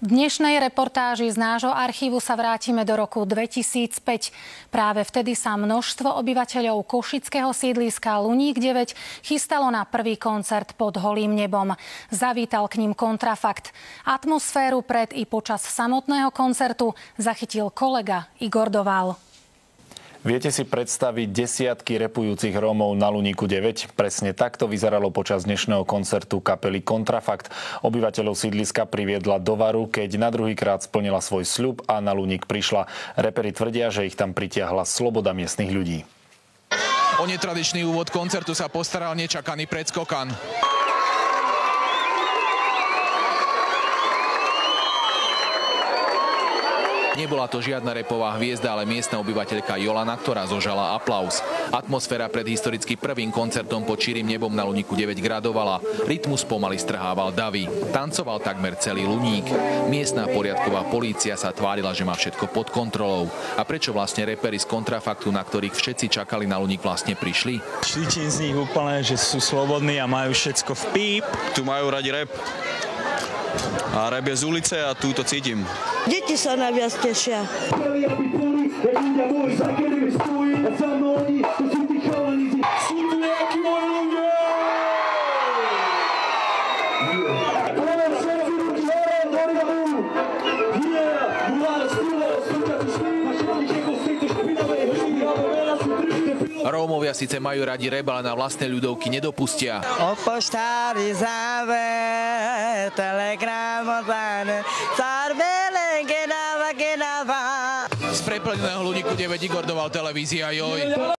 V dnešnej reportáži z nášho archívu sa vrátime do roku 2005. Práve vtedy sa množstvo obyvateľov košického sídliska Luník 9 chystalo na prvý koncert pod holým nebom. Zavítal k ním Kontrafakt. Atmosféru pred i počas samotného koncertu zachytil kolega Igor Doval. Viete si predstaviť desiatky repujúcich Rómov na Luníku 9? Presne takto vyzeralo počas dnešného koncertu kapely Kontrafakt. Obyvateľov sídliska priviedla do varu, keď na druhýkrát splnila svoj sľub a na Luník prišla. Reperi tvrdia, že ich tam pritiahla sloboda miestnych ľudí. O netradičný úvod koncertu sa postaral nečakaný predskokan. Nebola to žiadna repová hviezda, ale miestna obyvateľka Jolana, ktorá zožala aplauz. Atmosféra pred historicky prvým koncertom pod širým nebom na Luníku 9 gradovala. Rytmus pomaly strhával davy. Tancoval takmer celý Luník. Miestna poriadková polícia sa tvárila, že má všetko pod kontrolou. A prečo vlastne reperi z Kontrafaktu, na ktorých všetci čakali na Luník, vlastne prišli? Cítim z nich úplne, že sú slobodní a majú všetko v píp. Tu majú radi rap. A rap je z ulice a tu to cítim. Deti sa najviac tešia. Rómovia síce majú radi rap, ale na vlastné ľudovky nedopustia. O poštári záver, telegram odláne, zárbele, gedáva. Z preplneného Luníku 9 Igor Doval, televízia Joj.